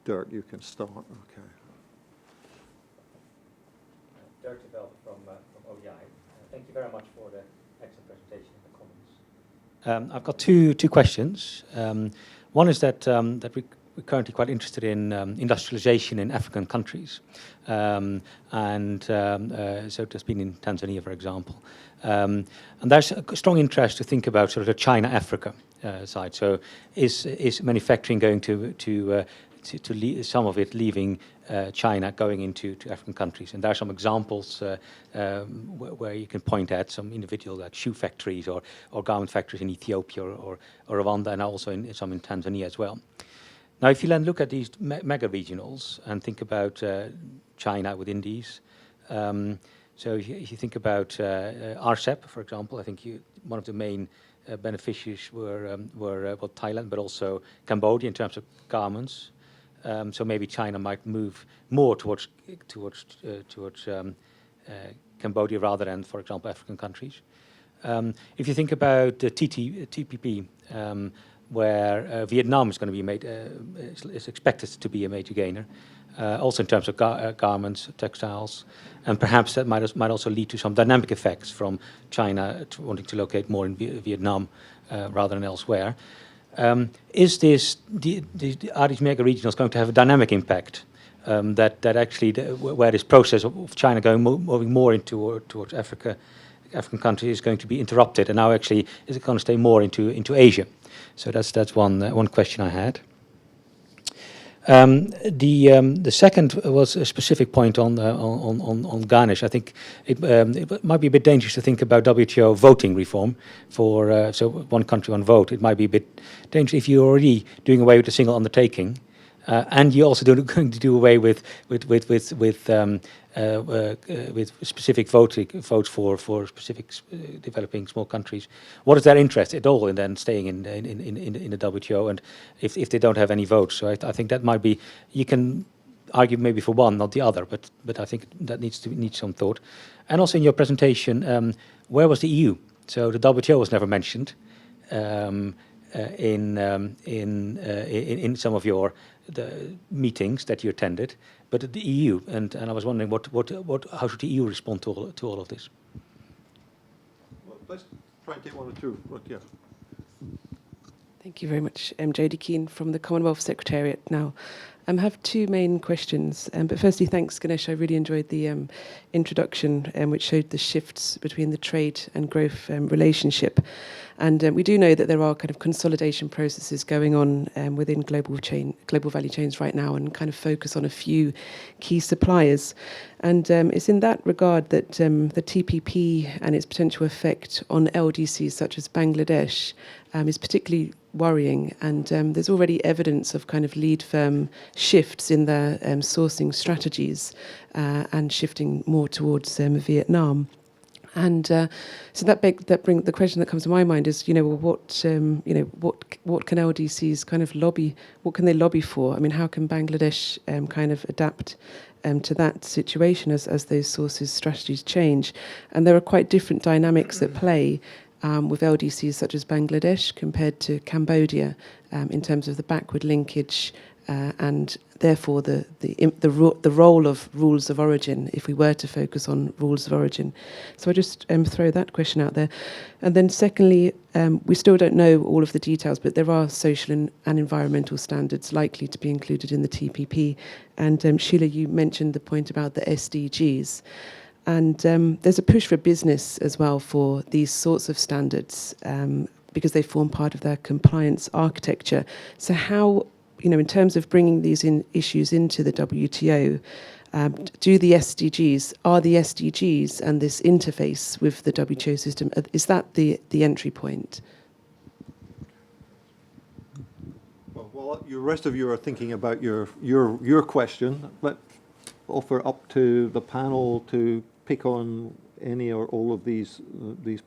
Dirk, you can start. Okay. Dirk de Velde from ODI. Thank you very much for the excellent presentation and the comments. I've got two questions. One is that we're currently quite interested in industrialization in African countries, so it has been in Tanzania, for example, and there's a strong interest to think about sort of the China-Africa side. So, is manufacturing going to some of it leaving China, going into African countries? And there are some examples where you can point at some individual like shoe factories or garment factories in Ethiopia or Rwanda, and also some in Tanzania as well. Now, if you then look at these mega regionals and think about China within these, so if you think about RCEP, for example, I think one of the main beneficiaries were Thailand, but also Cambodia in terms of garments. So maybe China might move more towards Cambodia rather than, for example, African countries. If you think about the TPP, where Vietnam is going to be is expected to be a major gainer, also in terms of garments, textiles, and perhaps that might also lead to some dynamic effects from China wanting to locate more in Vietnam rather than elsewhere. Are these mega regionals going to have a dynamic impact that actually where this process of China moving more towards African countries is going to be interrupted, and now actually is it going to stay more into Asia? So that's one question I had. The second was a specific point on garnish. I think it might be a bit dangerous to think about WTO voting reform for so one country, one vote. It might be a bit dangerous if you're already doing away with the single undertaking, and you're also going to do away with specific votes for specific developing small countries. What is their interest at all in then staying in the WTO, and if they don't have any votes? So I think that might be, you can argue maybe for one, not the other, but I think that needs some thought. And also in your presentation, where was the EU? So the WTO was never mentioned in some of the meetings that you attended, but the EU, and I was wondering how should the EU respond to all of this? Well, let's try and take one or two. Yeah. Thank you very much. I'm Jodie Keane from the Commonwealth Secretariat now. I have two main questions, but firstly, thanks, Ganesh. I really enjoyed the introduction, which showed the shifts between the trade and growth relationship. And we do know that there are kind of consolidation processes going on within global value chains right now, and kind of focus on a few key suppliers. And it's in that regard that the TPP and its potential effect on LDCs such as Bangladesh is particularly worrying, and there's already evidence of kind of lead firm shifts in their sourcing strategies and shifting more towards Vietnam. And so that bring the question that comes to my mind is, what can LDCs kind of lobby? What can they lobby for? I mean, how can Bangladesh kind of adapt to that situation as those sources strategies change? And there are quite different dynamics at play with LDCs such as Bangladesh compared to Cambodia in terms of the backward linkage and therefore the role of rules of origin, if we were to focus on rules of origin. So I just throw that question out there. And then secondly, we still don't know all of the details, but there are social and environmental standards likely to be included in the TPP. And Sheila, you mentioned the point about the SDGs. And there's a push for business as well for these sorts of standards because they form part of their compliance architecture. So how, in terms of bringing these issues into the WTO, are the SDGs and this interface with the WTO system, is that the entry point? Well, the rest of you are thinking about your question. Let's offer up to the panel to pick on any or all of these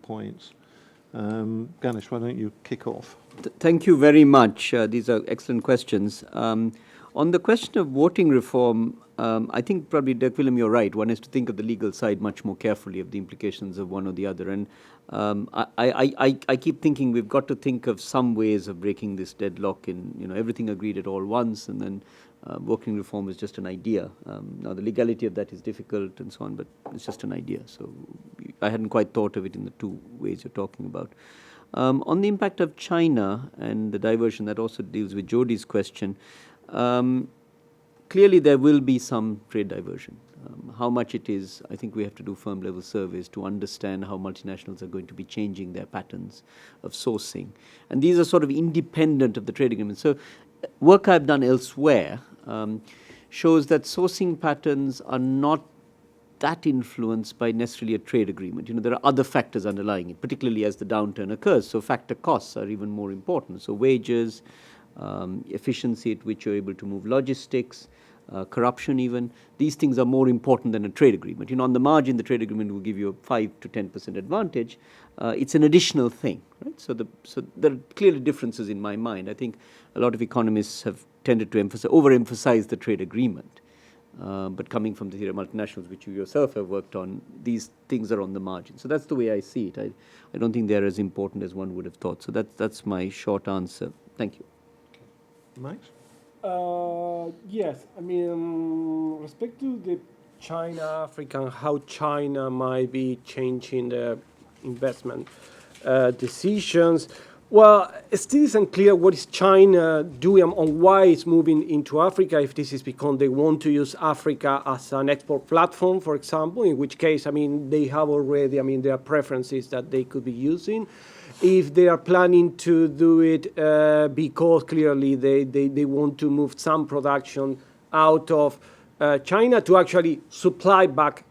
points. Ganesh, why don't you kick off? Thank you very much. These are excellent questions. On the question of voting reform, I think probably, Dirk Willem, you're right. One has to think of the legal side much more carefully of the implications of one or the other. And I keep thinking we've got to think of some ways of breaking this deadlock in, everything agreed at all once, and then voting reform is just an idea. Now, the legality of that is difficult and so on, but it's just an idea. So I hadn't quite thought of it in the two ways you're talking about. On the impact of China and the diversion, that also deals with Jodi's question. Clearly, there will be some trade diversion. How much it is, I think we have to do firm level surveys to understand how multinationals are going to be changing their patterns of sourcing. And these are sort of independent of the trade agreement. So work I've done elsewhere shows that sourcing patterns are not that influenced by necessarily a trade agreement. There are other factors underlying it, particularly as the downturn occurs. So factor costs are even more important. So wages, efficiency at which you're able to move logistics, corruption even, these things are more important than a trade agreement. On the margin, the trade agreement will give you a 5 to 10% advantage. It's an additional thing, right? So there are clearly differences in my mind. I think a lot of economists have tended to overemphasize the trade agreement. But coming from the theory of multinationals, which you yourself have worked on, these things are on the margin. So that's the way I see it. I don't think they're as important as one would have thought. So that's my short answer. Thank you. Max? Yes, respect to the China, Africa, and how China might be changing the investment decisions. Well, it still isn't clear what is China doing and why it's moving into Africa, if this is because they want to use Africa as an export platform, for example, in which case, they have already, their preferences that they could be using. If they are planning to do it because clearly they want to move some production out of China to actually supply back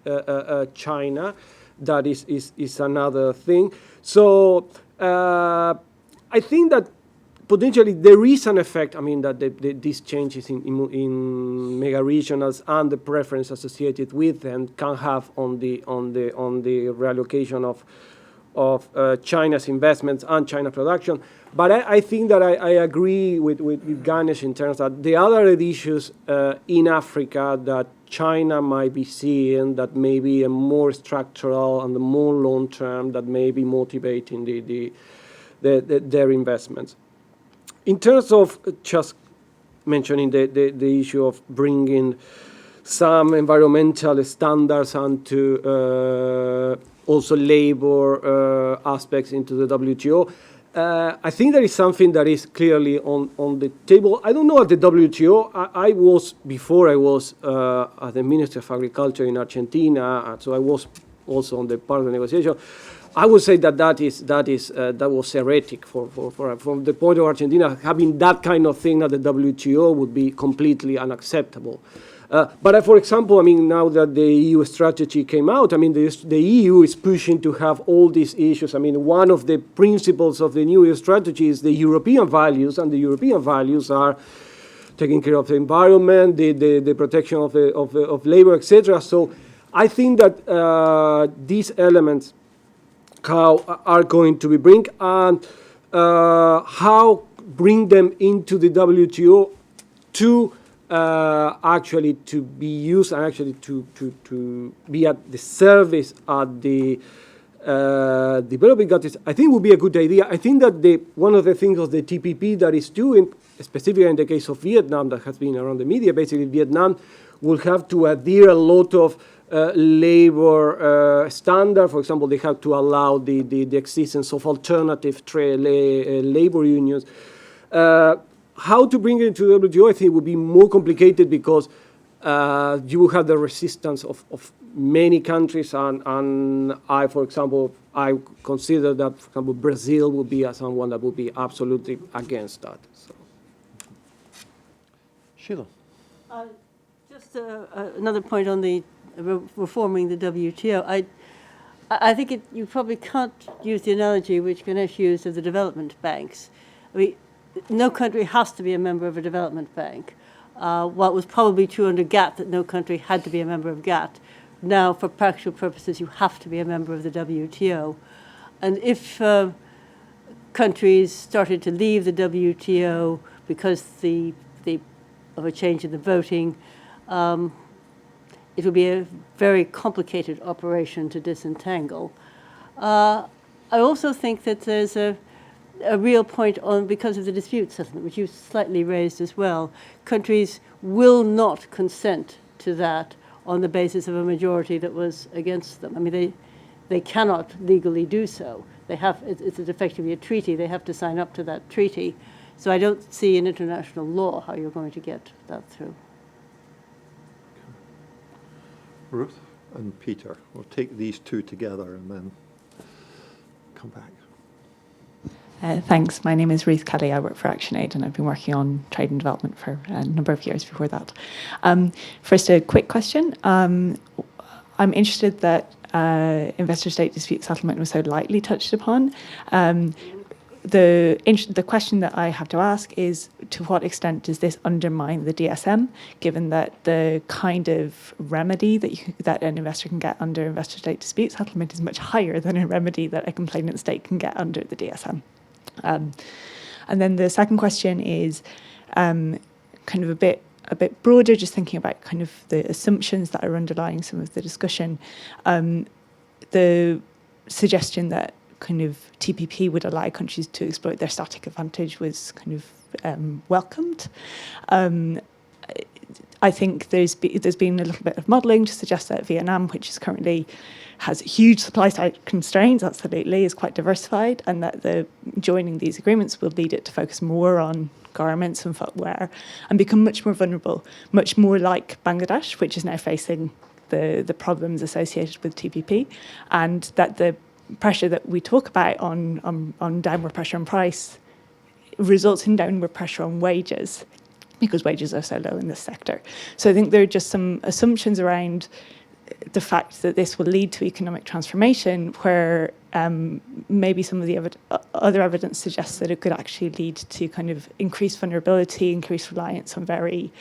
China, that is another thing. So I think that potentially there is an effect, that these changes in mega regionals and the preference associated with them can have on the reallocation of China's investments and China production. But I think that I agree with Ganesh in terms that the other issues in Africa that China might be seeing that may be a more structural and the more long-term that may be motivating their investments. In terms of just mentioning the issue of bringing some environmental standards and to also labor aspects into the WTO. I think there is something that is clearly on the table. I don't know at the WTO. Before I was at the Ministry of Agriculture in Argentina, so I was also on the part of the negotiation. I would say that was heretic from the point of Argentina. Having that kind of thing at the WTO would be completely unacceptable. But for example, now that the EU strategy came out, the EU is pushing to have all these issues. One of the principles of the new strategy is the European values, and the European values are taking care of the environment, the protection of labor, etc. So I think that these elements are going to be bring and how bring them into the WTO to actually to be used and actually to be at the service at the developing countries, I think would be a good idea. I think that one of the things of the TPP that is doing, specifically in the case of Vietnam that has been around the media, basically Vietnam will have to adhere a lot of labor standard. For example, they have to allow the existence of alternative labor unions. How to bring it to the WTO, I think, would be more complicated because you will have the resistance of many countries, and for example, I consider that, for example, Brazil would be someone that would be absolutely against that. So. Sheila. Just another point on the reforming the WTO. I think you probably can't use the analogy which Ganesh used of the development banks. No country has to be a member of a development bank. What was probably true under GATT, that no country had to be a member of GATT. Now, for practical purposes, you have to be a member of the WTO. And if countries started to leave the WTO because the of a change in the voting, it would be a very complicated operation to disentangle. I also think that there's a real point on, because of the dispute settlement, which you slightly raised as well. Countries will not consent to that on the basis of a majority that was against them. I mean, they cannot legally do so. They have, it's effectively a treaty. They have to sign up to that treaty. So I don't see in international law how you're going to get that through. Ruth and Peter. We'll take these two together and then come back. Thanks. My name is Ruth Kelly. I work for ActionAid, and I've been working on trade and development for a number of years before that. First, a quick question. I'm interested that investor-state dispute settlement was so lightly touched upon. The question that I have to ask is, to what extent does this undermine the DSM, given that the kind of remedy that an investor can get under investor-state dispute settlement is much higher than a remedy that a complainant state can get under the DSM? And then the second question is kind of a bit broader, just thinking about kind of the assumptions that are underlying some of the discussion. The suggestion that kind of TPP would allow countries to exploit their static advantage was kind of welcomed. I think there's been a little bit of modelling to suggest that Vietnam, which is currently has huge supply side constraints, absolutely, is quite diversified, and that joining these agreements will lead it to focus more on garments and footwear and become much more vulnerable, much more like Bangladesh, which is now facing the problems associated with TPP, and that the pressure that we talk about on downward pressure on price results in downward pressure on wages, because wages are so low in this sector. So I think there are just some assumptions around the fact that this will lead to economic transformation, where maybe some of the other evidence suggests that it could actually lead to kind of increased vulnerability, increased reliance on very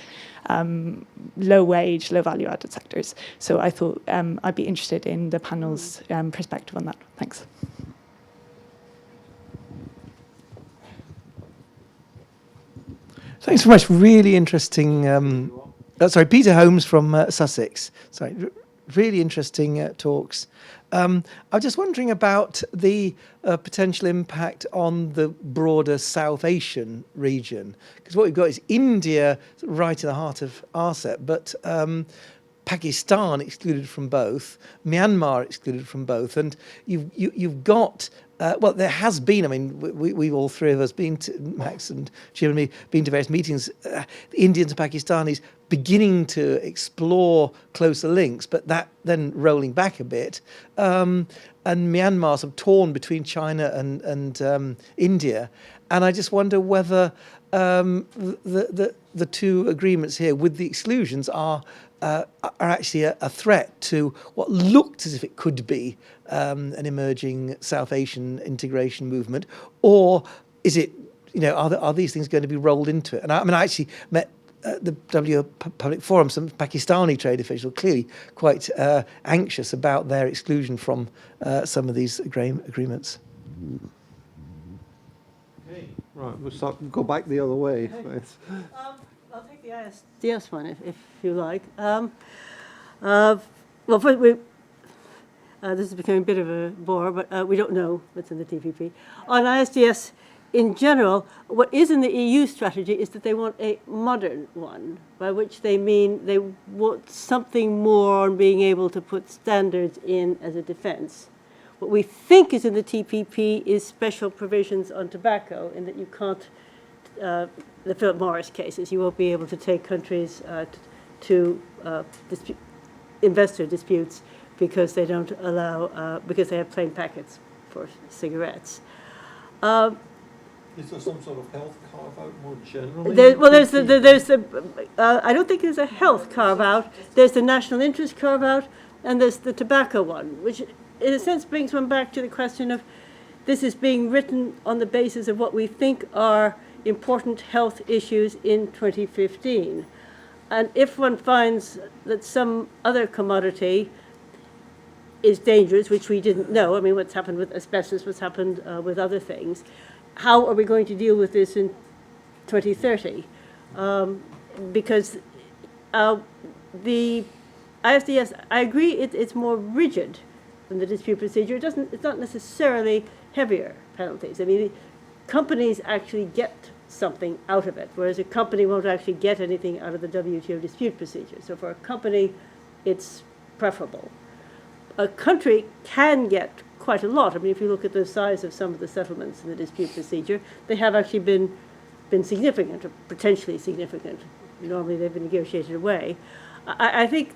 low wage, low value added sectors. So I thought I'd be interested in the panel's perspective on that. Thanks. Thanks very much. Really interesting. Peter Holmes from Sussex. Really interesting talks. I was just wondering about the potential impact on the broader South Asian region, because what we've got is India right in the heart of RCEP, but Pakistan excluded from both, Myanmar excluded from both, and you've got well, there has been. I mean, we all three of us been to, Max and Jim and me, been to various meetings. The Indians and Pakistanis beginning to explore closer links, but that then rolling back a bit. And Myanmar sort of torn between China and India. And I just wonder whether the two agreements here with the exclusions are actually a threat to what looked as if it could be an emerging South Asian integration movement, or is it, are these things going to be rolled into it? And I actually met at the WTO Public Forum some Pakistani trade officials, clearly quite anxious about their exclusion from some of these agreements. Okay, right, we'll go back the other way. I'll take the ISDS one if you like. Well, first, this is becoming a bit of a bore, but we don't know what's in the TPP. On ISDS in general, what is in the EU strategy is that they want a modern one, by which they mean they want something more on being able to put standards in as a defense. What we think is in the TPP is special provisions on tobacco, in that you can't, the Philip Morris cases, you won't be able to take countries to investor disputes because they don't allow, because they have plain packets for cigarettes. Is there some sort of health carve-out more generally? There's I don't think there's a health carve-out. There's the national interest carve-out, and there's the tobacco one, which in a sense brings one back to the question of this is being written on the basis of what we think are important health issues in 2015. And if one finds that some other commodity is dangerous, which we didn't know, I mean, what's happened with asbestos, what's happened with other things, how are we going to deal with this in 2030? because the ISDS, I agree, it's more rigid than the dispute procedure. It's not necessarily heavier penalties. I mean, companies actually get something out of it, whereas a company won't actually get anything out of the WTO dispute procedure. So for a company, it's preferable. A country can get quite a lot. I mean, if you look at the size of some of the settlements in the dispute procedure, they have actually been significant, or potentially significant. Normally they've been negotiated away. I think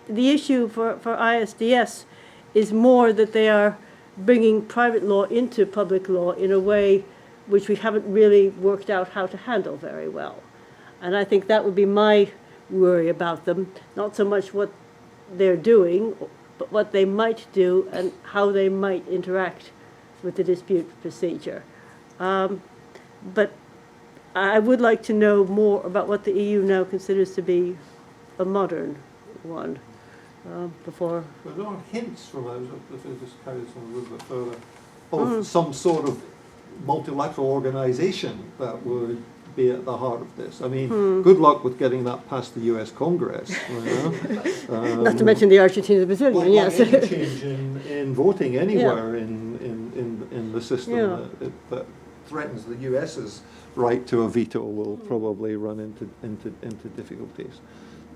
the issue for ISDS is more that they are bringing private law into public law in a way which we haven't really worked out how to handle very well. And I think that would be my worry about them, not so much what they're doing, but what they might do and how they might interact with the dispute procedure. But I would like to know more about what the EU now considers to be a modern one before. But there are hints from those, if it just carries on a little bit further, of some sort of multilateral organization that would be at the heart of this. I mean, good luck with getting that past the US Congress. You know? Not to mention the Argentina and Brazilian, yes. Like any change in voting anywhere in the system that threatens the US's right to a veto will probably run into difficulties.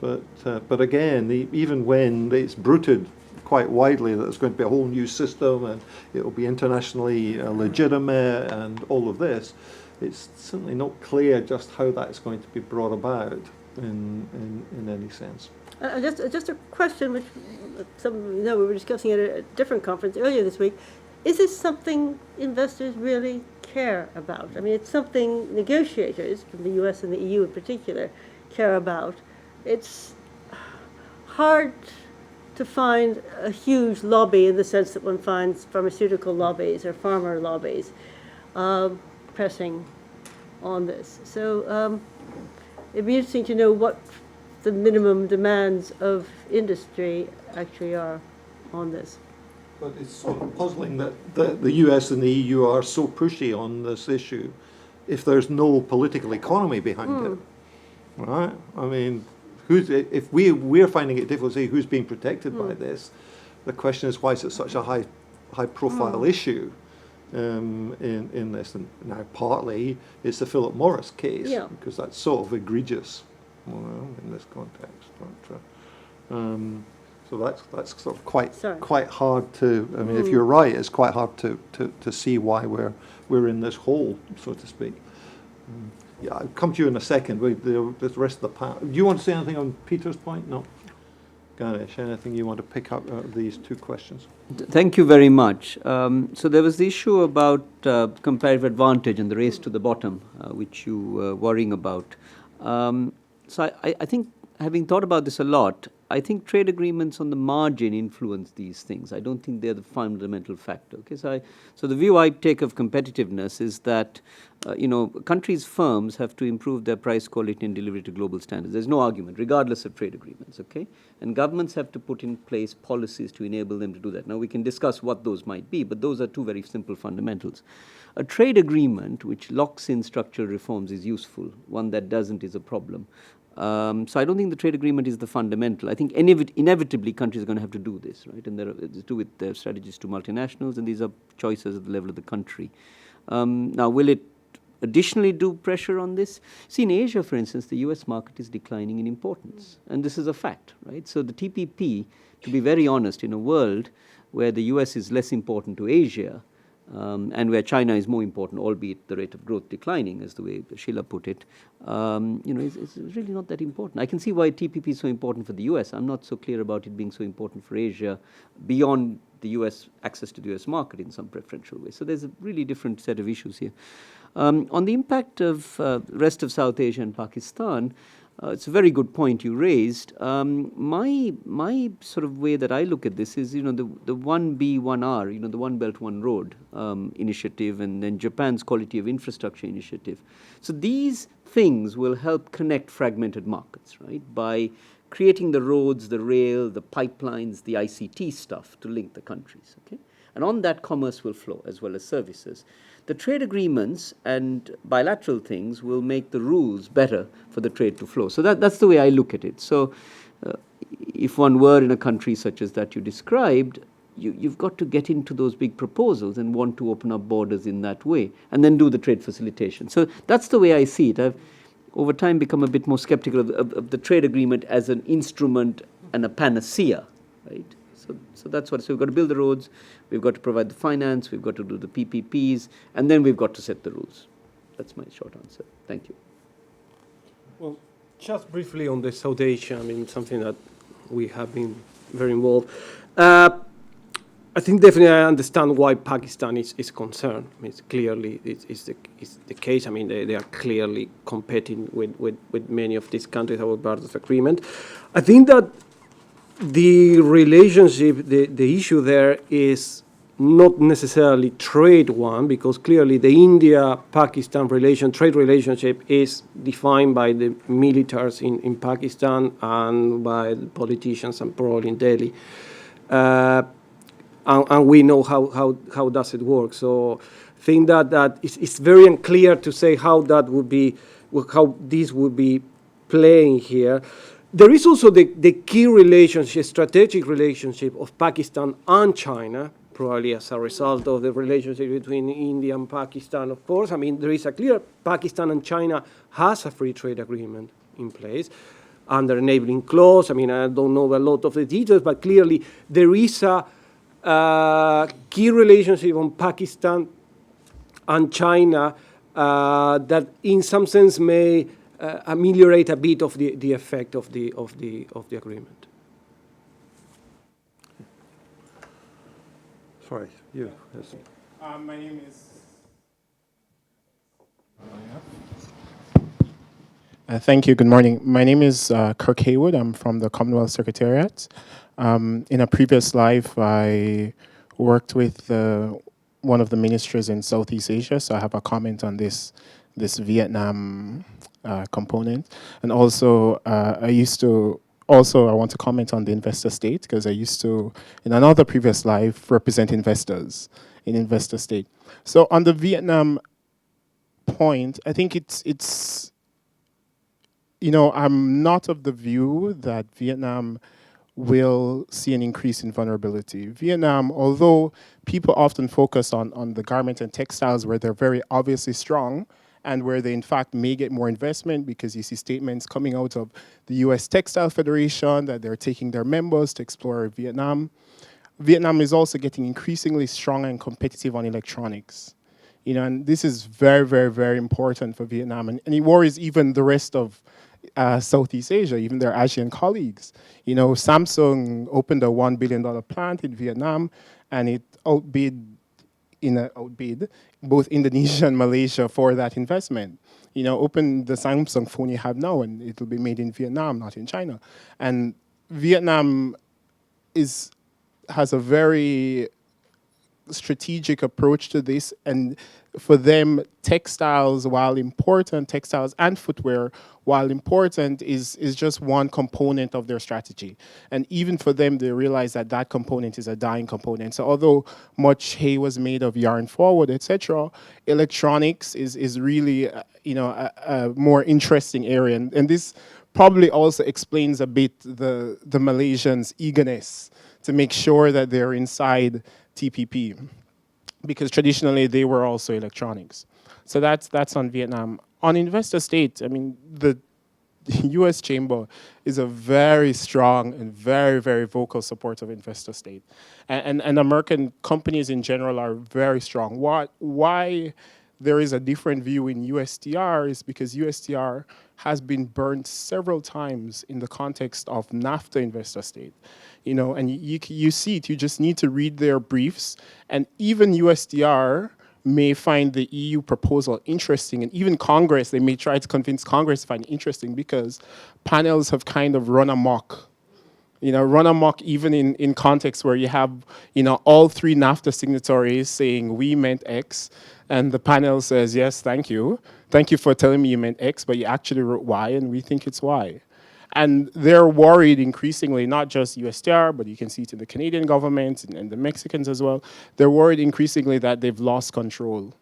But again, even when it's bruited quite widely that there's going to be a whole new system and it will be internationally legitimate and all of this, it's certainly not clear just how that's going to be brought about in any sense. Just a question, which some of you know we were discussing at a different conference earlier this week. Is this something investors really care about? I mean, it's something negotiators from the US and the EU in particular care about. It's hard to find a huge lobby in the sense that one finds pharmaceutical lobbies or farmer lobbies pressing on this. So it'd be interesting to know what the minimum demands of industry actually are on this. But it's sort of puzzling that the US and the EU are so pushy on this issue if there's no political economy behind it, right? I mean, if we're finding it difficult to say who's being protected by this, the question is why is it such a high profile issue in this? And now partly it's the Philip Morris case because that's sort of egregious in this context. But, so that's sort of quite hard to. I mean, if you're right, it's quite hard to see why we're in this hole, so to speak. Yeah, I'll come to you in a second. The rest of the panel. Do you want to say anything on Peter's point? No. Ganesh, anything you want to pick up out of these two questions? Thank you very much. So there was the issue about comparative advantage and the race to the bottom, which you were worrying about. So I think, having thought about this a lot, I think trade agreements on the margin influence these things. I don't think they're the fundamental factor. Okay, so the view I take of competitiveness is that countries' firms have to improve their price, quality, and delivery to global standards. There's no argument, regardless of trade agreements. Okay, and governments have to put in place policies to enable them to do that. Now we can discuss what those might be, but those are two very simple fundamentals. A trade agreement which locks in structural reforms is useful. One that doesn't is a problem. So I don't think the trade agreement is the fundamental. I think inevitably countries are going to have to do this, right? And it's to do with their strategies to multinationals, and these are choices at the level of the country. Now, will it additionally do pressure on this? See, in Asia, for instance, the US market is declining in importance, and this is a fact, right? So the TPP, to be very honest, in a world where the US is less important to Asia, and where China is more important, albeit the rate of growth declining, as the way Sheila put it, it's really not that important. I can see why TPP is so important for the US. I'm not so clear about it being so important for Asia beyond the US, access to the US market in some preferential way. So there's a really different set of issues here. On the impact of the rest of South Asia and Pakistan, it's a very good point you raised. My sort of way that I look at this is, the 1B, 1R, the One Belt, One Road initiative, and then Japan's Quality of Infrastructure initiative. So these things will help connect fragmented markets, right, by creating the roads, the rail, the pipelines, the ICT stuff to link the countries, okay? And on that, commerce will flow as well as services. The trade agreements and bilateral things will make the rules better for the trade to flow. So that's the way I look at it. So if one were in a country such as that you described, you've got to get into those big proposals and want to open up borders in that way and then do the trade facilitation. So that's the way I see it. I've over time become a bit more skeptical of the trade agreement as an instrument and a panacea, right? So that's what, so we've got to build the roads, we've got to provide the finance, we've got to do the PPPs, and then we've got to set the rules. That's my short answer. Thank you. Well, just briefly on the South Asia, I mean, something that we have been very involved. I think definitely I understand why Pakistan is concerned. I mean, it's clearly it's the case. I mean, they are clearly competing with many of these countries that were part of the agreement. I think that the relationship, the issue there is not necessarily trade one, because clearly the India-Pakistan trade relationship is defined by the militaries in Pakistan and by the politicians and probably in Delhi. And we know how does it work. So I think that it's very unclear to say how that would be, how this would be playing here. There is also the key relationship, strategic relationship of Pakistan and China, probably as a result of the relationship between India and Pakistan, of course. I mean, there is a clear Pakistan and China has a free trade agreement in place under enabling clause. I mean, I don't know a lot of the details, but clearly there is a key relationship on Pakistan and China that in some sense may ameliorate a bit of the effect of the agreement. Sorry, you. Yes. My name is. Thank you. Good morning. My name is Kirk Haywood. I'm from the Commonwealth Secretariat. In a previous life, I worked with one of the ministries in Southeast Asia, so I have a comment on this Vietnam component. And also, I want to comment on the investor state, because I used to, in another previous life, represent investors in investor state. So on the Vietnam point, I think it's I'm not of the view that Vietnam will see an increase in vulnerability. Vietnam, although people often focus on the garment and textiles where they're very obviously strong, and where they in fact may get more investment, because you see statements coming out of the US Textile Federation that they're taking their members to explore Vietnam. Vietnam is also getting increasingly strong and competitive on electronics. And this is very, very, very important for Vietnam, and it worries even the rest of Southeast Asia, even their Asian colleagues. Samsung opened a $1 billion plant in Vietnam, and it outbid both Indonesia and Malaysia for that investment. Open the Samsung phone you have now, and it'll be made in Vietnam, not in China. And Vietnam has a very strategic approach to this, and for them, textiles and footwear, while important, is just one component of their strategy. And even for them, they realize that component is a dying component. So although much hay was made of yarn forward, etc., electronics is really a more interesting area. And this probably also explains a bit the Malaysians' eagerness to make sure that they're inside TPP, because traditionally they were also electronics. So that's on Vietnam. On investor state, I mean, the US Chamber is a very strong and very, very vocal supporter of investor state. And American companies in general are very strong. Why there is a different view in USTR is because USTR has been burned several times in the context of NAFTA investor state. And you see it, you just need to read their briefs, and even USTR may find the EU proposal interesting, and even Congress, they may try to convince Congress to find it interesting, because panels have kind of run amok. Run amok even in contexts where you have, all three NAFTA signatories saying we meant X, and the panel says, yes, thank you. Thank you for telling me you meant X, but you actually wrote Y, and we think it's Y. And they're worried increasingly, not just USTR, but you can see it in the Canadian government and the Mexicans as well. They're worried increasingly that they've lost control.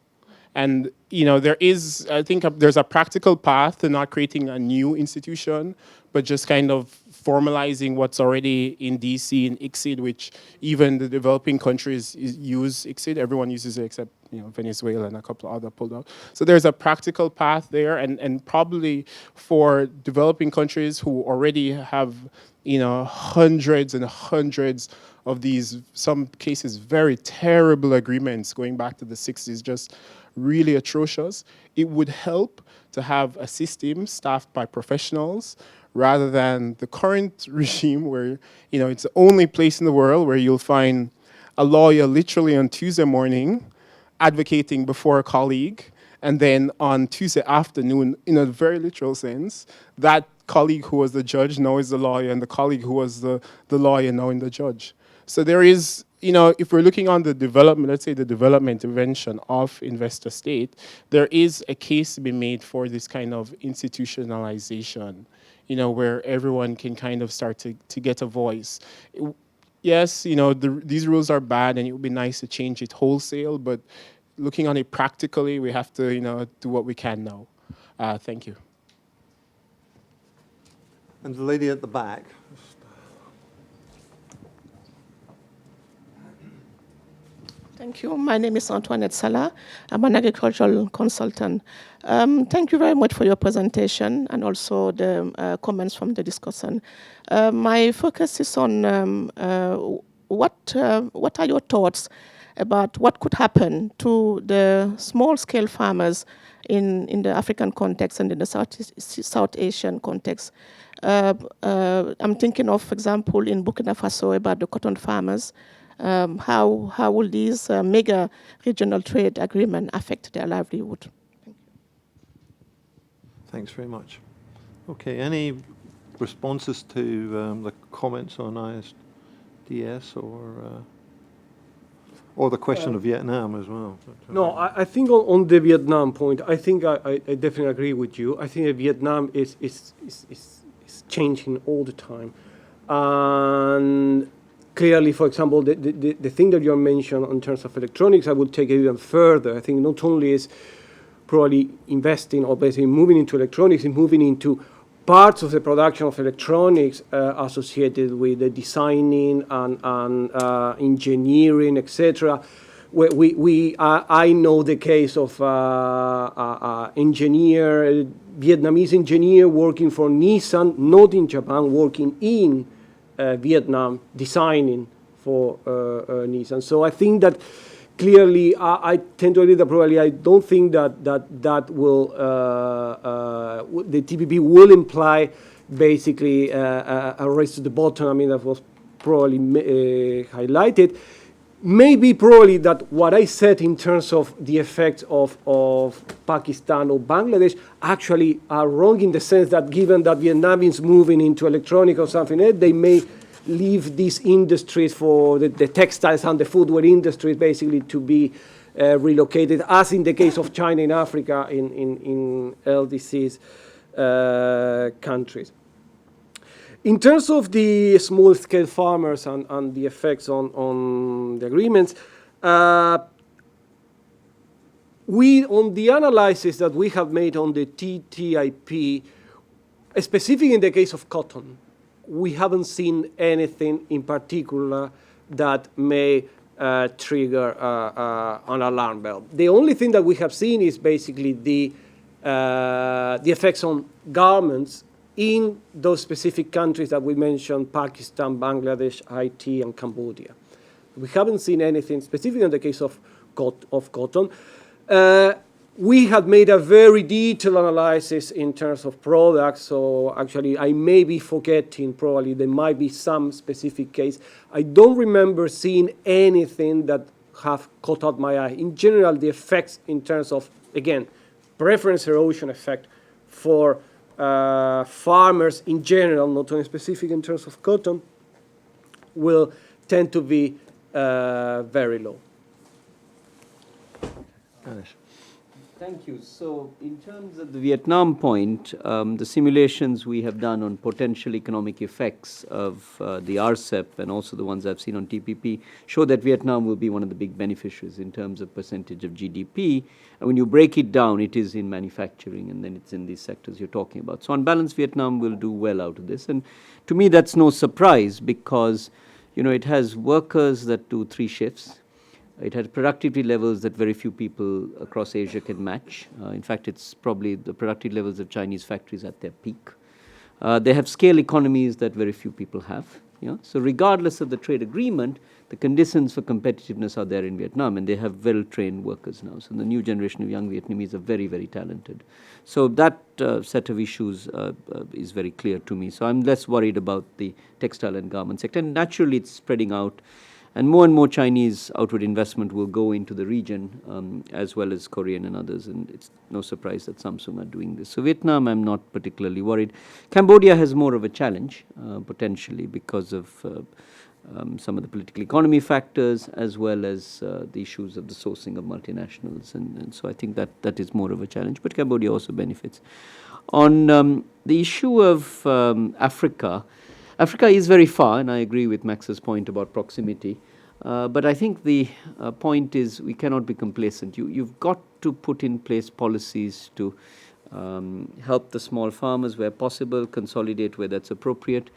And there is, I think, there's a practical path to not creating a new institution, but just kind of formalizing what's already in DC and ICSID, which even the developing countries use ICSID. Everyone uses it except Venezuela and a couple of other pulled out. So there's a practical path there, and probably for developing countries who already have hundreds and hundreds of these, some cases very terrible agreements going back to the 60s, just really atrocious. It would help to have a system staffed by professionals rather than the current regime where, it's the only place in the world where you'll find a lawyer literally on Tuesday morning advocating before a colleague, and then on Tuesday afternoon, in a very literal sense, that colleague who was the judge now is the lawyer, and the colleague who was the lawyer now in the judge. So there is, if we're looking on the development, let's say the development intervention of investor state, there is a case to be made for this kind of institutionalization, where everyone can kind of start to get a voice. Yes, these rules are bad and it would be nice to change it wholesale, but looking on it practically, we have to, do what we can now. Thank you. And the lady at the back. Thank you. My name is Antoinette Salah. I'm an agricultural consultant. Thank you very much for your presentation and also the comments from the discussion. My focus is on what are your thoughts about what could happen to the small-scale farmers in the African context and in the South Asian context. I'm thinking of, for example, in Burkina Faso about the cotton farmers. How will these mega regional trade agreement affect their livelihood? Thank you. Thanks very much. Okay, any responses to the comments on ISDS or the question of Vietnam as well? No, I think on the Vietnam point, I think I definitely agree with you. I think that Vietnam is changing all the time. And clearly, for example, the thing that you mentioned in terms of electronics, I would take it even further. I think not only is probably investing or basically moving into electronics, and moving into parts of the production of electronics associated with the designing and engineering, etc. I know the case of Vietnamese engineer working for Nissan, not in Japan, working in Vietnam, designing for Nissan. So I think that clearly, I tend to agree that probably I don't think that will the TPP will imply basically a race to the bottom. I mean, that was probably highlighted. Maybe probably that what I said in terms of the effects of Pakistan or Bangladesh actually are wrong, in the sense that given that Vietnam is moving into electronic or something else, they may leave these industries for the textiles and the footwear industries basically to be relocated, as in the case of China and Africa in LDCs countries. In terms of the small-scale farmers and the effects on the agreements, on the analysis that we have made on the TTIP, specifically in the case of cotton, we haven't seen anything in particular that may trigger an alarm bell. The only thing that we have seen is basically the effects on garments in those specific countries that we mentioned: Pakistan, Bangladesh, Haiti, and Cambodia. We haven't seen anything specific in the case of cotton. We have made a very detailed analysis in terms of products, so actually I may be forgetting, probably there might be some specific case. I don't remember seeing anything that have caught out my eye. In general, the effects in terms of, again, preference erosion effect for farmers in general, not only specific in terms of cotton, will tend to be very low. Ganesh. Thank you. So in terms of the Vietnam point, the simulations we have done on potential economic effects of the RCEP and also the ones I've seen on TPP show that Vietnam will be one of the big beneficiaries in terms of percentage of GDP. And when you break it down, it is in manufacturing and then it's in these sectors you're talking about. So on balance, Vietnam will do well out of this. And to me, that's no surprise because, you know, it has workers that do 3 shifts. It has productivity levels that very few people across Asia can match. In fact, it's probably the productivity levels of Chinese factories at their peak. They have scale economies that very few people have. So regardless of the trade agreement, the conditions for competitiveness are there in Vietnam, and they have well-trained workers now. So the new generation of young Vietnamese are very, very talented. So that set of issues is very clear to me. So I'm less worried about the textile and garment sector. And naturally, it's spreading out. And more Chinese outward investment will go into the region, as well as Korean and others. And it's no surprise that Samsung are doing this. So Vietnam, I'm not particularly worried. Cambodia has more of a challenge, potentially, because of some of the political economy factors, as well as the issues of the sourcing of multinationals. And so I think that is more of a challenge. But Cambodia also benefits. On the issue of Africa, Africa is very far, and I agree with Max's point about proximity. But I think the point is we cannot be complacent. You've got to put in place policies to help the small farmers where possible, consolidate where that's appropriate,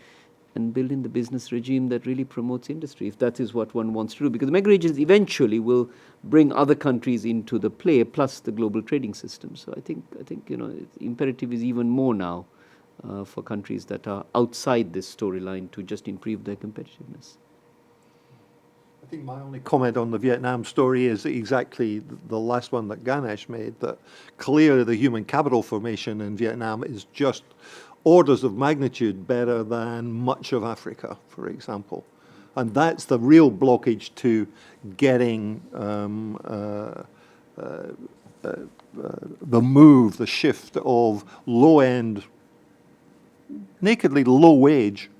and build in the business regime that really promotes industry, if that is what one wants to do. Because the mega regions eventually will bring other countries into the play, plus the global trading system. So I think imperative is even more now for countries that are outside this storyline to just improve their competitiveness. I think my only comment on the Vietnam story is exactly the last one that Ganesh made, that clearly the human capital formation in Vietnam is just orders of magnitude better than much of Africa, for example. And that's the real blockage to getting the shift of low-end, nakedly low wage.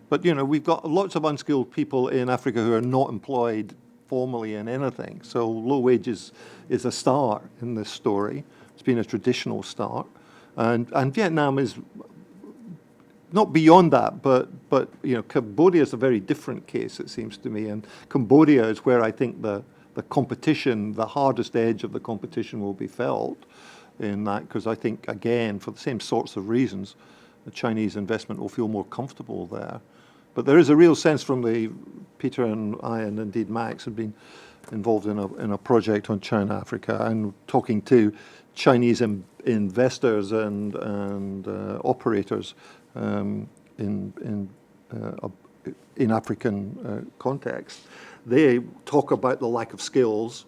But, we've got lots of unskilled people in Africa who are not employed formally in anything. So low wages is a start in this story. It's been a traditional start. And Vietnam is not beyond that, but Cambodia is a very different case, it seems to me. And Cambodia is where I think the competition, the hardest edge of the competition will be felt in that, because I think, again, for the same sorts of reasons, the Chinese investment will feel more comfortable there. But there is a real sense from Peter and I, and indeed Max, have been involved in a project on China-Africa and talking to Chinese investors and operators in African context. They talk about the lack of skills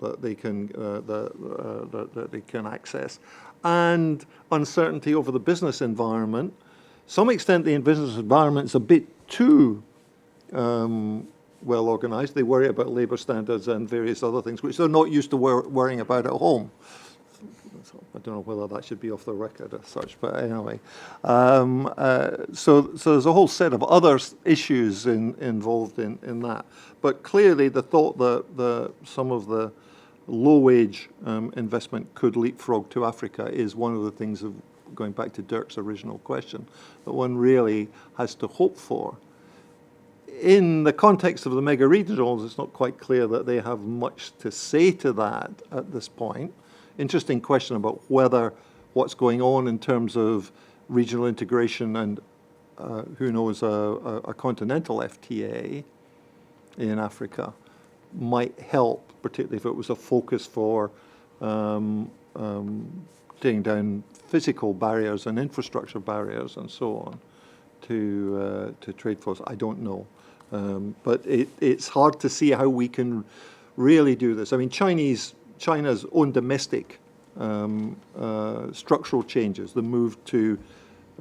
that they can that they can access, and uncertainty over the business environment. Some extent, the business environment is a bit too well organized. They worry about labor standards and various other things, which they're not used to worrying about at home. I don't know whether that should be off the record as such, but anyway. So there's a whole set of other issues involved in that. But clearly the thought that some of the low-wage investment could leapfrog to Africa is one of the things, of going back to Dirk's original question, that one really has to hope for. In the context of the mega regionals, it's not quite clear that they have much to say to that at this point. Interesting question about whether what's going on in terms of regional integration and who knows, a continental FTA in Africa might help, particularly if it was a focus for taking down physical barriers and infrastructure barriers and so on to trade flows. I don't know. But it's hard to see how we can really do this. I mean, China's own domestic structural changes, the move to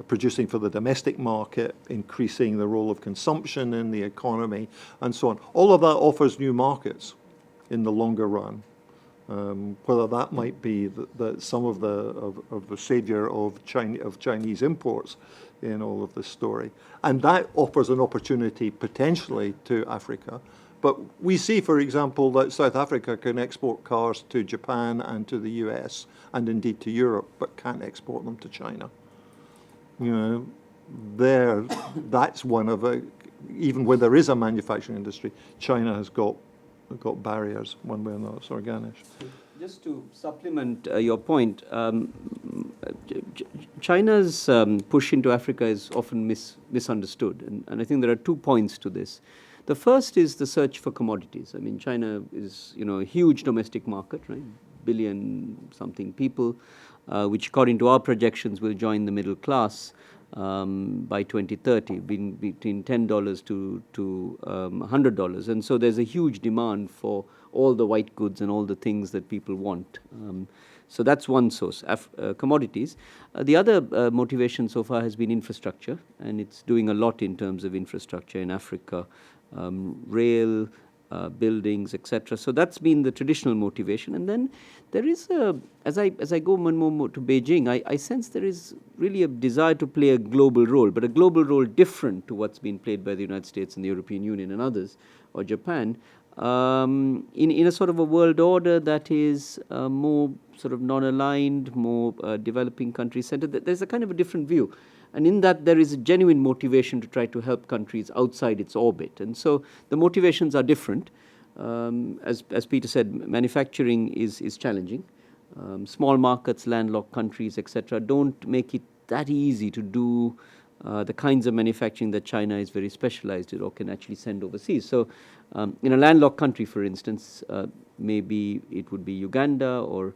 producing for the domestic market, increasing the role of consumption in the economy, and so on. All of that offers new markets in the longer run. Whether that might be some of the savior of Chinese imports in all of this story. And that offers an opportunity potentially to Africa, But we see, for example, that South Africa can export cars to Japan and to the US and indeed to Europe, but can't export them to China. You know, that's one of a, even where there is a manufacturing industry, China has got barriers one way or another. Sorry, Ganesh. Just to supplement your point, China's push into Africa is often misunderstood, and I think there are 2 points to this. The first is the search for commodities. I mean, China is, a huge domestic market, right? Billion something people, which according to our projections will join the middle class by 2030, between $10 to $100. And so there's a huge demand for all the white goods and all the things that people want. So that's one source, commodities. The other motivation so far has been infrastructure, and it's doing a lot in terms of infrastructure in Africa, rail, buildings, etc. So that's been the traditional motivation. And then there is as I go more and more to Beijing, I sense there is really a desire to play a global role, but a global role different to what's been played by the United States and the European Union and others, or Japan, in a sort of a world order that is more sort of non-aligned, more developing country centered. There's a kind of a different view. And in that, there is a genuine motivation to try to help countries outside its orbit. And so the motivations are different. As Peter said, manufacturing is challenging. Small markets, landlocked countries, etc., don't make it that easy to do the kinds of manufacturing that China is very specialized in or can actually send overseas. So in a landlocked country, for instance, maybe it would be Uganda or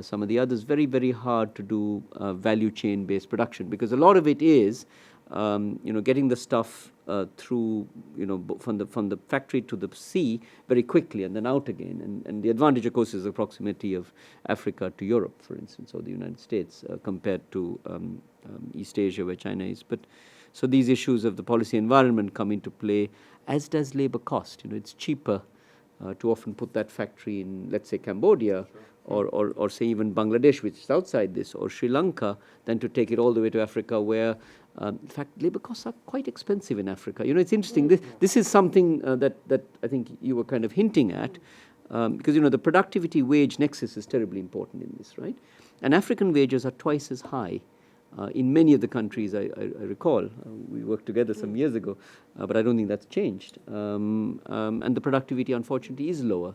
some of the others, very, very hard to do value chain based production, because a lot of it is getting the stuff through, from the factory to the sea very quickly and then out again. And the advantage, of course, is the proximity of Africa to Europe, for instance, or the United States compared to East Asia, where China is. But so these issues of the policy environment come into play, as does labor cost. It's cheaper to often put that factory in, let's say, Cambodia, or say even Bangladesh, which is outside this, or Sri Lanka, than to take it all the way to Africa, where, in fact, labor costs are quite expensive in Africa. It's interesting. This is something that I think you were kind of hinting at, because, the productivity wage nexus is terribly important in this, right? And African wages are twice as high in many of the countries I recall. We worked together some years ago, but I don't think that's changed. And the productivity, unfortunately, is lower.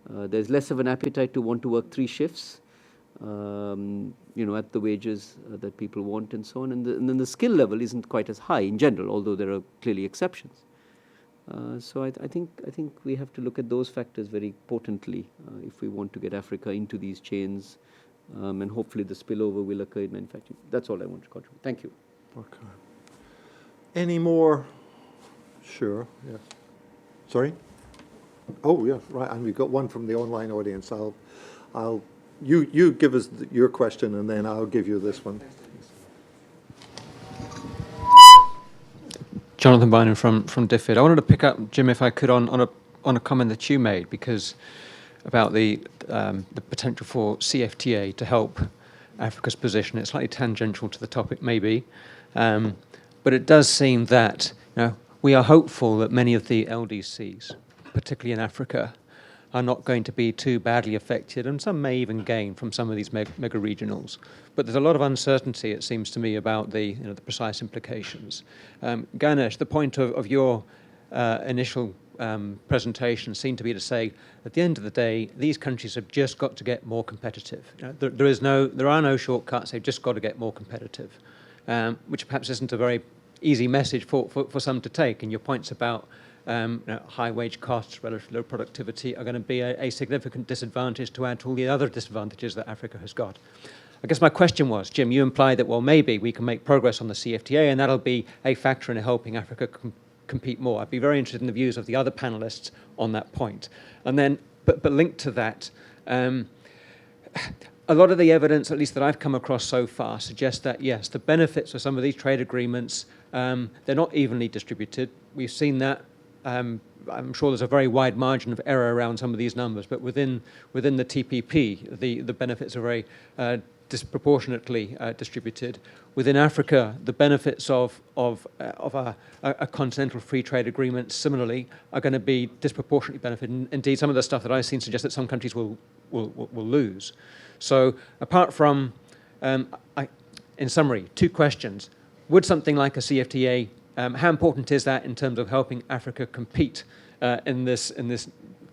There's less of an appetite to want to work 3 shifts, at the wages that people want and so on. And then the skill level isn't quite as high in general, although there are clearly exceptions. So I think we have to look at those factors very potently if we want to get Africa into these chains, and hopefully the spillover will occur in manufacturing. That's all I want to contribute. Thank you. Okay. Any more? Sure. Yes. Sorry. Oh, yeah, right. And we've got one from the online audience. You give us your question, and then I'll give you this one. Jonathan Bynum from DFID. I wanted to pick up, Jim, if I could, on a comment that you made, because about the potential for CFDA to help Africa's position. It's slightly tangential to the topic, maybe, but it does seem that we are hopeful that many of the LDCs, particularly in Africa, are not going to be too badly affected, and some may even gain from some of these mega regionals. But there's a lot of uncertainty, it seems to me, about the precise implications. Ganesh, the point of your initial presentation seemed to be to say, at the end of the day, these countries have just got to get more competitive. There are no shortcuts. They've just got to get more competitive, which perhaps isn't a very easy message for some to take. And your points about high wage costs, relatively low productivity, are going to be a significant disadvantage to add to all the other disadvantages that Africa has got. I guess my question was, Jim, you implied that, well, maybe we can make progress on the CFDA, and that'll be a factor in helping Africa compete more. I'd be very interested in the views of the other panelists on that point. And then, but linked to that, a lot of the evidence, at least that I've come across so far, suggests that, yes, the benefits of some of these trade agreements, they're not evenly distributed. We've seen that. I'm sure there's a very wide margin of error around some of these numbers, but within the TPP, the benefits are very disproportionately distributed. Within Africa, the benefits of a continental free trade agreement similarly are going to be disproportionately benefited. Indeed, some of the stuff that I've seen suggests that some countries will lose. So apart from, in summary, 2 questions. Would something like a CFTA, how important is that in terms of helping Africa compete in this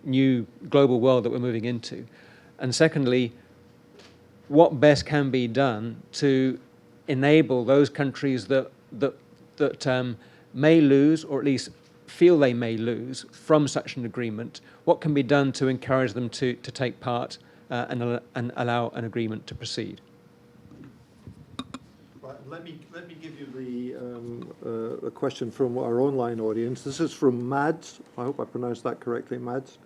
new global world that we're moving into? And secondly, what best can be done to enable those countries that may lose, or at least feel they may lose from such an agreement? What can be done to encourage them to take part and allow an agreement to proceed? Right, let me give you the question from our online audience. This is from Mads. I hope I pronounced that correctly, Mads,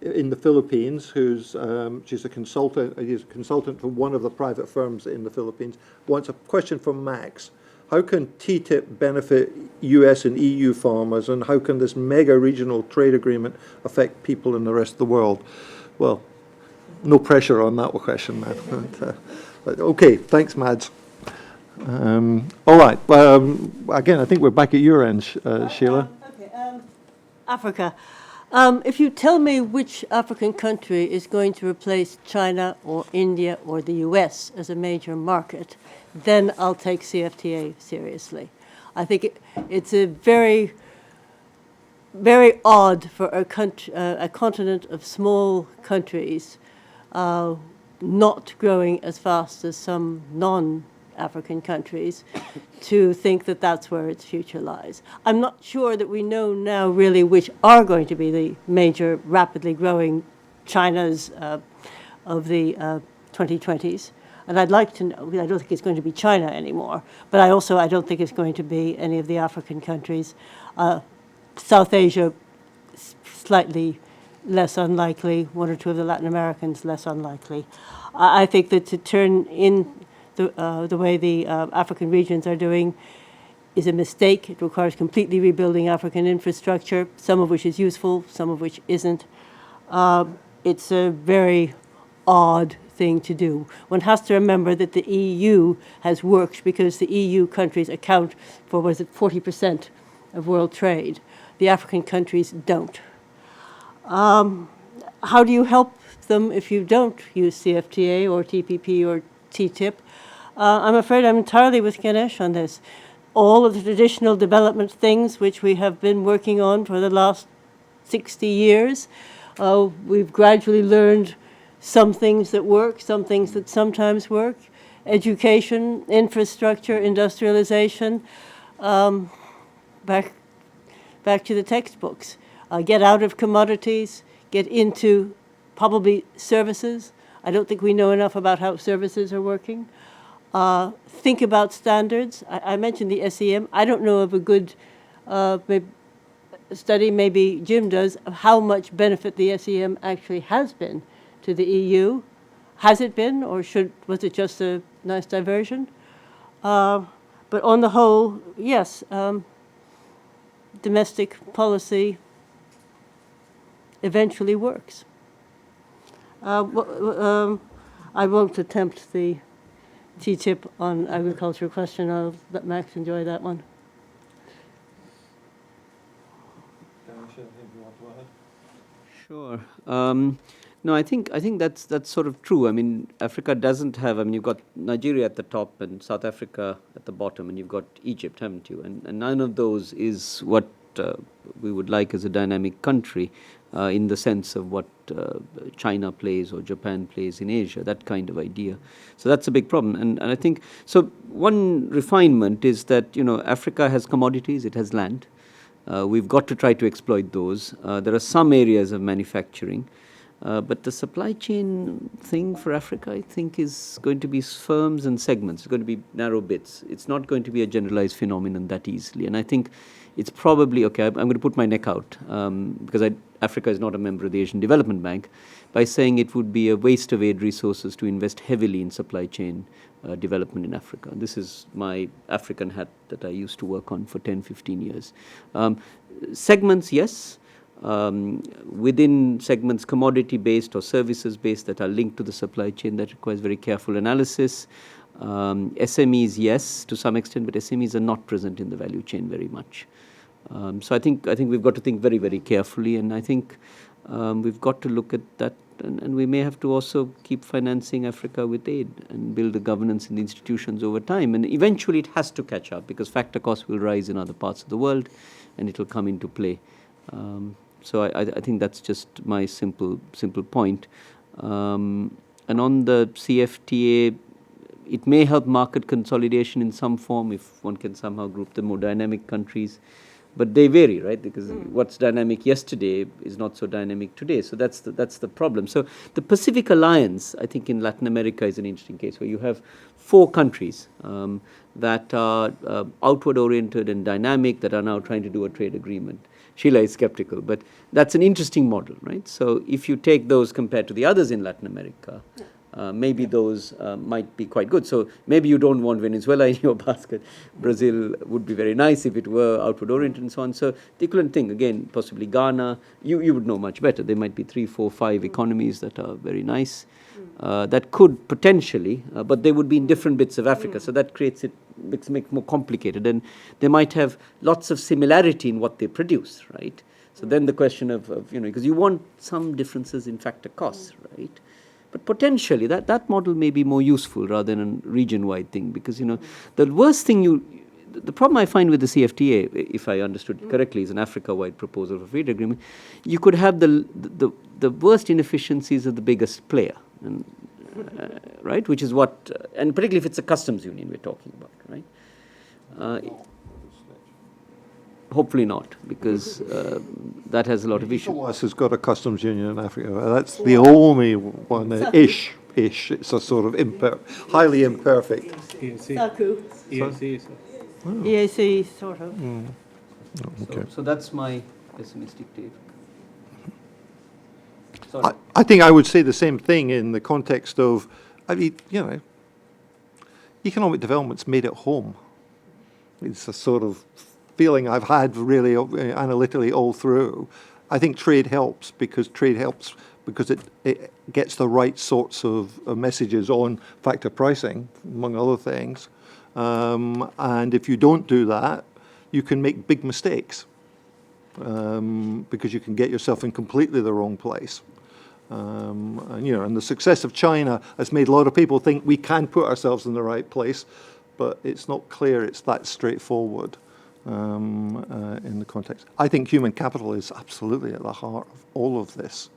in the Philippines. She's a consultant. He's a consultant for one of the private firms in the Philippines. Wants a question from Max. How can TTIP benefit US and EU farmers, and how can this mega regional trade agreement affect people in the rest of the world? Well, no pressure on that question, man. But okay, thanks, Mads. All right. Again, I think we're back at your end, Sheila. Okay. Africa. If you tell me which African country is going to replace China or India or the US as a major market, then I'll take CFTA seriously. I think it's a very, very odd for a continent of small countries not growing as fast as some non-African countries to think that that's where its future lies. I'm not sure that we know now really which are going to be the major rapidly growing Chinas of the 2020s. And I'd like to know, I don't think it's going to be China anymore, but I don't think it's going to be any of the African countries. South Asia, slightly less unlikely. 1 or 2 of the Latin Americans, less unlikely. I think that to turn in the way the African regions are doing is a mistake. It requires completely rebuilding African infrastructure, some of which is useful, some of which isn't. It's a very odd thing to do. One has to remember that the EU has worked because the EU countries account for, 40% of world trade. The African countries don't. How do you help them if you don't use CFTA or TPP or TTIP? I'm afraid I'm entirely with Ganesh on this. All of the traditional development things which we have been working on for the last 60 years, we've gradually learned some things that work, some things that sometimes work. Education, infrastructure, industrialization, back to the textbooks. Get out of commodities, get into probably services. I don't think we know enough about how services are working. Think about standards. I mentioned the SEM. I don't know of a good study, maybe Jim does, of how much benefit the SEM actually has been to the EU. Has it been, or was it just a nice diversion? But on the whole, yes, domestic policy eventually works. I won't attempt the TTIP on agriculture question. I'll let Max enjoy that one. Sure. No, I think that's sort of true. I mean, Africa doesn't have. I mean, you've got Nigeria at the top and South Africa at the bottom, and you've got Egypt, haven't you? And none of those is what we would like as a dynamic country, in the sense of what China plays or Japan plays in Asia, that kind of idea. So that's a big problem. And I think, so one refinement is that, Africa has commodities, it has land. We've got to try to exploit those. There are some areas of manufacturing. But the supply chain thing for Africa, I think, is going to be firms and segments. It's going to be narrow bits. It's not going to be a generalized phenomenon that easily. And I think it's probably, okay, I'm going to put my neck out, because Africa is not a member of the Asian Development Bank, by saying it would be a waste of aid resources to invest heavily in supply chain development in Africa. This is my African hat that I used to work on for 10, 15 years. Segments, yes. within segments commodity-based or services-based that are linked to the supply chain, that requires very careful analysis. SMEs, yes, to some extent, but SMEs are not present in the value chain very much. So I think we've got to think very, very carefully, and I think we've got to look at that, and we may have to also keep financing Africa with aid and build the governance in the institutions over time. And eventually it has to catch up, because factor costs will rise in other parts of the world, and it will come into play. So I think that's just my simple point. And on the CFTA, it may help market consolidation in some form if one can somehow group the more dynamic countries. But they vary, right? Because what's dynamic yesterday is not so dynamic today. So that's the problem. So the Pacific Alliance, I think, in Latin America is an interesting case where you have 4 countries that are outward-oriented and dynamic, that are now trying to do a trade agreement. Sheila is skeptical, but that's an interesting model, right? So if you take those compared to the others in Latin America, maybe those might be quite good. So maybe you don't want Venezuela in your basket. Brazil would be very nice if it were outward oriented and so on. So the equivalent thing, again, possibly Ghana, you would know much better. There might be 3, 4, 5 economies that are very nice. That could potentially, but they would be in different bits of Africa. So that makes it more complicated. And they might have lots of similarity in what they produce, right? So then the question of because you want some differences in factor costs, right? But potentially that model may be more useful rather than a region-wide thing, because the worst thing the problem I find with the CFTA, if I understood it correctly, is an Africa-wide proposal for trade agreement. You could have the worst inefficiencies of the biggest player, and, right? Which is what, and particularly if it's a customs union we're talking about, right? Hopefully not, because that has a lot of issues. ECOWAS has got a customs union in Africa. That's the only one, ish. It's a sort of highly imperfect. Saku. EAC. EAC, sort of. Okay. So that's my pessimistic take. Sorry. I think I would say the same thing in the context of, economic development's made at home. It's a sort of feeling I've had really analytically all through. I think trade helps because it gets the right sorts of messages on factor pricing, among other things. And if you don't do that, you can make big mistakes because you can get yourself in completely the wrong place. And the success of China has made a lot of people think we can put ourselves in the right place, but it's not clear it's that straightforward. In the context, I think human capital is absolutely at the heart of all of this,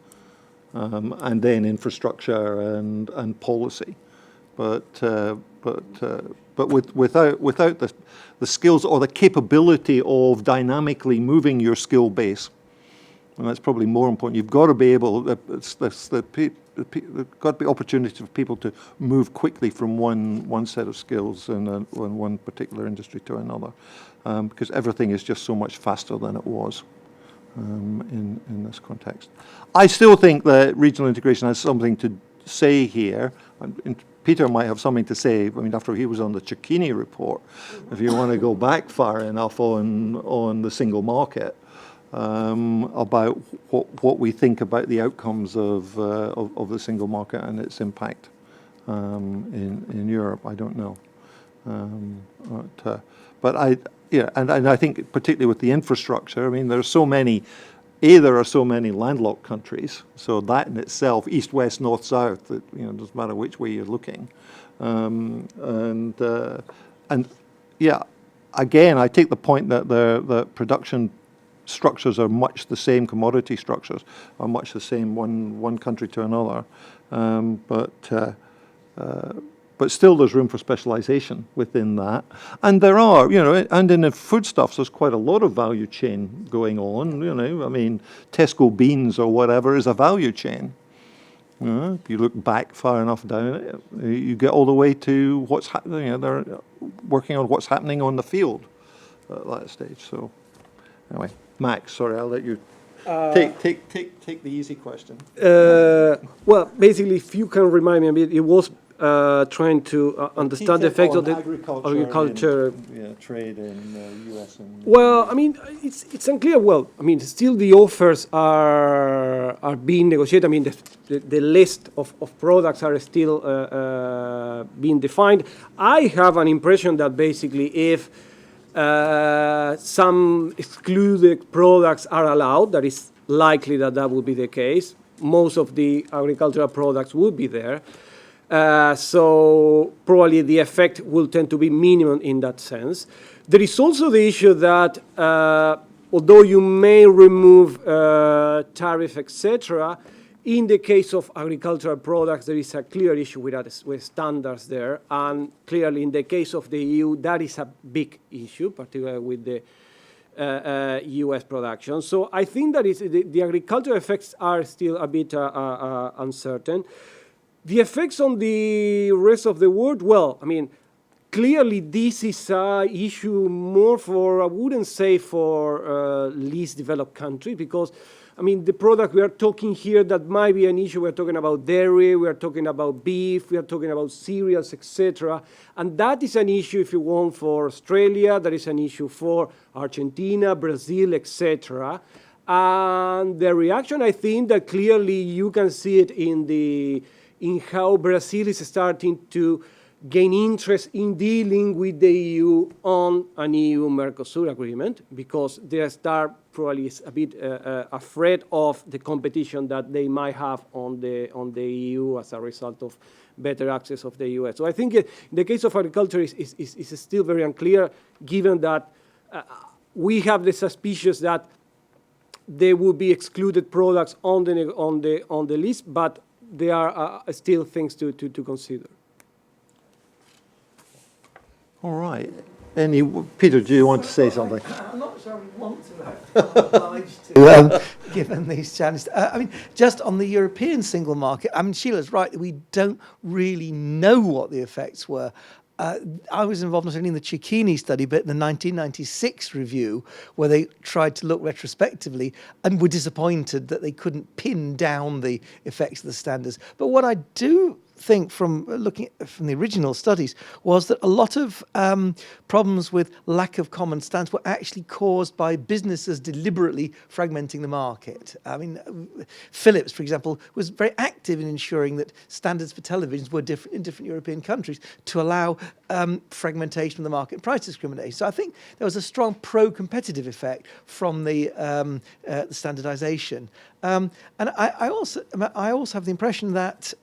and then infrastructure and policy, but without the skills or the capability of dynamically moving your skill base, and that's probably more important. You've got to be able. There's got to be opportunities for people to move quickly from one set of skills in one particular industry to another. Because everything is just so much faster than it was in this context. I still think that regional integration has something to say here. Peter might have something to say, after he was on the Cecchini report, if you want to go back far enough on the single market, about what we think about the outcomes of the single market and its impact in Europe. I don't know. But I think particularly with the infrastructure, there are so many landlocked countries, so that in itself, east, west, north, south, doesn't matter which way you're looking. Again, I take the point that the production structures are much the same, commodity structures are much the same, one country to another, but still there's room for specialization within that. And there are, and in the foodstuffs, there's quite a lot of value chain going on, Tesco beans or whatever is a value chain. If you look back far enough down, you get all the way to what's happening, they're working on what's happening on the field at that stage. So anyway, Max, sorry, I'll let you take the easy question. Well, basically, if you can remind me a bit, it was trying to understand the effects of the agriculture. And, trade in U.S. and Well, I mean, it's unclear. Well, I mean, still the offers are being negotiated. I mean, the list of products are still being defined. I have an impression that basically if some excluded products are allowed, that is likely that will be the case. Most of the agricultural products will be there. So probably the effect will tend to be minimum in that sense. There is also the issue that although you may remove tariff, etc., in the case of agricultural products, there is a clear issue with standards there. And clearly in the case of the EU, that is a big issue, particularly with the US production. So I think that the agricultural effects are still a bit uncertain. The effects on the rest of the world, well, I mean, clearly this is an issue more for, I wouldn't say for least developed countries, because, I mean, the product we are talking here, that might be an issue. We're talking about dairy, we are talking about beef, we are talking about cereals, etc. And that is an issue, if you want, for Australia, that is an issue for Argentina, Brazil, etc. And the reaction, I think that clearly you can see it in how Brazil is starting to gain interest in dealing with the EU on an EU-Mercosur agreement, because they start probably a bit afraid of the competition that they might have on the EU as a result of better access of the US. So I think in the case of agriculture is still very unclear, given that we have the suspicion that there will be excluded products on the list, but there are still things to consider. All right. Peter, do you want to say something? I'm not sure we want to. I'm obliged to, given these challenges. I mean, just on the European single market, I mean, Sheila's right. We don't really know what the effects were. I was involved not only in the Cicchini study, but in the 1996 review, where they tried to look retrospectively and were disappointed that they couldn't pin down the effects of the standards. But what I do think from looking from the original studies was that a lot of problems with lack of common standards were actually caused by businesses deliberately fragmenting the market. I mean, Philips, for example, was very active in ensuring that standards for televisions were different in different European countries to allow fragmentation of the market and price discrimination. So I think there was a strong pro-competitive effect from the standardization. And I also have the impression that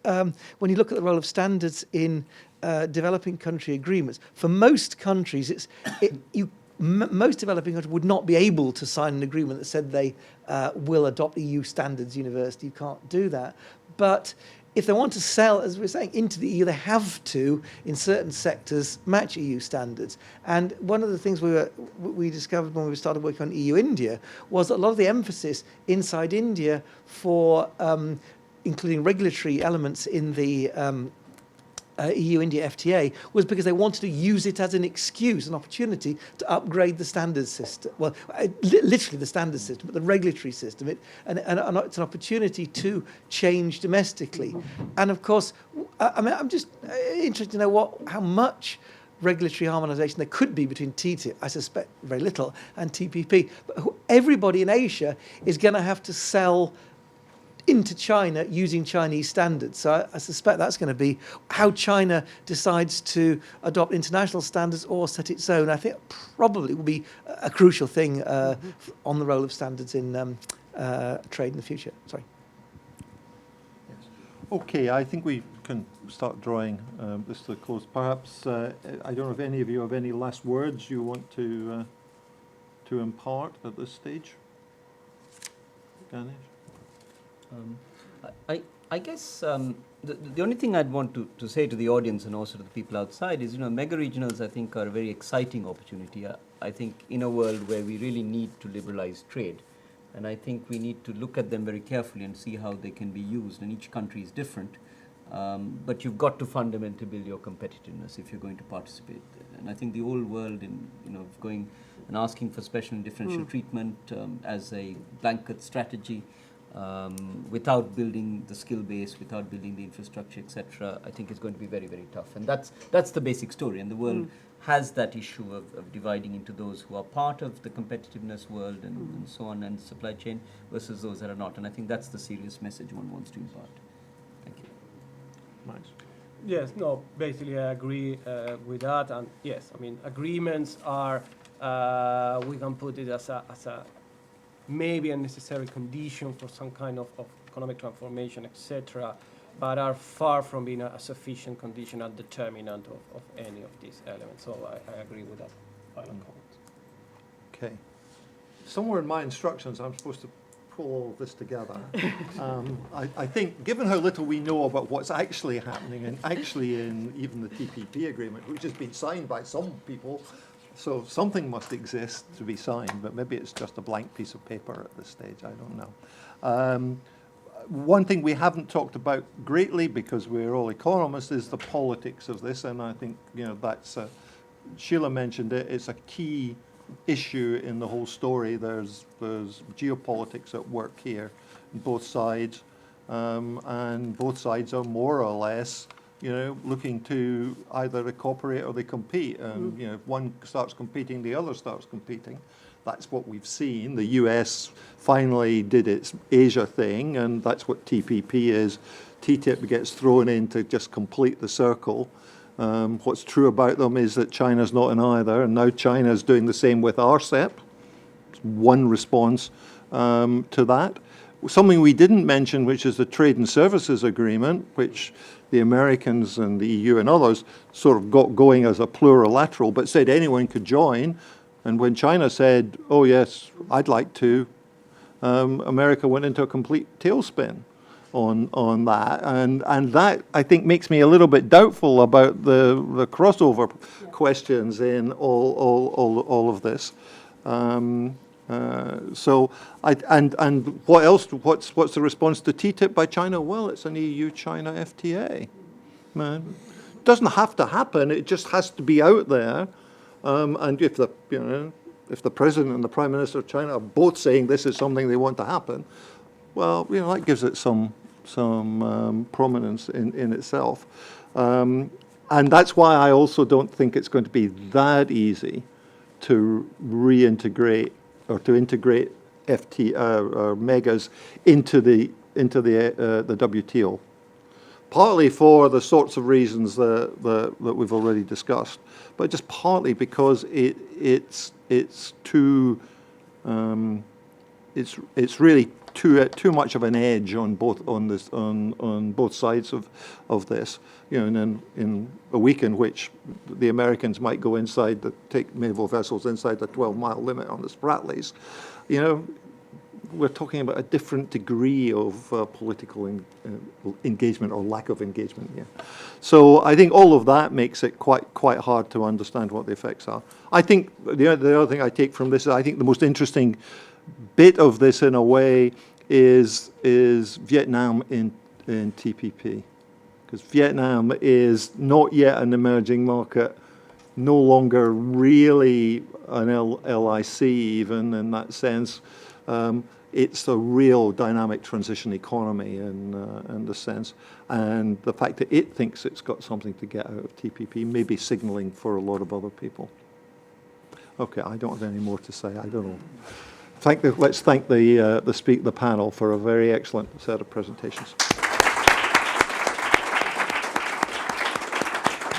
when you look at the role of standards in developing country agreements, for most countries, most developing countries would not be able to sign an agreement that said they will adopt EU standards universally. You can't do that. But if they want to sell, as we're saying, into the EU, they have to, in certain sectors, match EU standards. And one of the things we discovered when we started working on EU-India was that a lot of the emphasis inside India for including regulatory elements in the EU-India FTA was because they wanted to use it as an excuse, an opportunity to upgrade the standards system. Well, literally the standards system, but the regulatory system. And it's an opportunity to change domestically. And of course, I mean, I'm just interested to know how much regulatory harmonisation there could be between TTIP, I suspect very little, and TPP. But everybody in Asia is going to have to sell into China using Chinese standards. So I suspect that's going to be how China decides to adopt international standards or set its own. I think probably will be a crucial thing on the role of standards in trade in the future. Sorry. Yes. Okay, I think we can start drawing this to a close. Perhaps, I don't know if any of you have any last words you want to impart at this stage. Ganesh? I guess the only thing I'd want to say to the audience and also to the people outside is, mega regionals, I think, are a very exciting opportunity. I think in a world where we really need to liberalize trade, and I think we need to look at them very carefully and see how they can be used. And each country is different, but you've got to fundamentally build your competitiveness if you're going to participate. And I think the whole world in going and asking for special and differential treatment as a blanket strategy without building the skill base, without building the infrastructure, etc., I think it's going to be very, very tough. And that's the basic story. And the world has that issue of dividing into those who are part of the competitiveness world and so on, and supply chain, versus those that are not. And I think that's the serious message one wants to impart. Thank you. Nice. Yes, no, basically I agree with that. And yes, I mean, agreements are, we can put it as a maybe a necessary condition for some kind of economic transformation, etc., but are far from being a sufficient condition and determinant of any of these elements. So I agree with that final comment. Okay. Somewhere in my instructions, I'm supposed to pull all of this together. I think, given how little we know about what's actually happening, and actually in even the TPP agreement, which has been signed by some people, so something must exist to be signed, but maybe it's just a blank piece of paper at this stage, I don't know. One thing we haven't talked about greatly, because we're all economists, is the politics of this, and I think, that's, Sheila mentioned it, it's a key issue in the whole story. There's geopolitics at work here on both sides, and both sides are more or less, looking to either they cooperate or they compete. And if one starts competing, the other starts competing. That's what we've seen. The US finally did its Asia thing, and that's what TPP is. TTIP gets thrown in to just complete the circle. What's true about them is that China's not in either, and now China's doing the same with RCEP. It's one response to that. Something we didn't mention, which is the Trade and Services Agreement, which the Americans and the EU and others sort of got going as a plurilateral, but said anyone could join. And when China said, oh yes, I'd like to, America went into a complete tailspin on that. And that, I think, makes me a little bit doubtful about the crossover questions in all of this. So, what else? What's the response to TTIP by China? Well, it's an EU-China FTA. It doesn't have to happen. It just has to be out there. And if the president and the prime minister of China are both saying this is something they want to happen, well, that gives it some prominence in itself. And that's why I also don't think it's going to be that easy to reintegrate or to integrate or megas into the WTO. Partly for the sorts of reasons that we've already discussed, but just partly because it's really too much of an edge on both sides of this. In a week in which the Americans might go inside take naval vessels inside the 12-mile limit on the Spratlys, we're talking about a different degree of political engagement or lack of engagement here. So I think all of that makes it quite hard to understand what the effects are. I think the other thing I take from this is I think the most interesting bit of this, in a way, is Vietnam in TPP, because Vietnam is not yet an emerging market, no longer really an LIC even in that sense. It's a real dynamic transition economy in the sense, and the fact that it thinks it's got something to get out of TPP may be signaling for a lot of other people. Okay, I don't have any more to say. I don't know. Let's thank the panel for a very excellent set of presentations.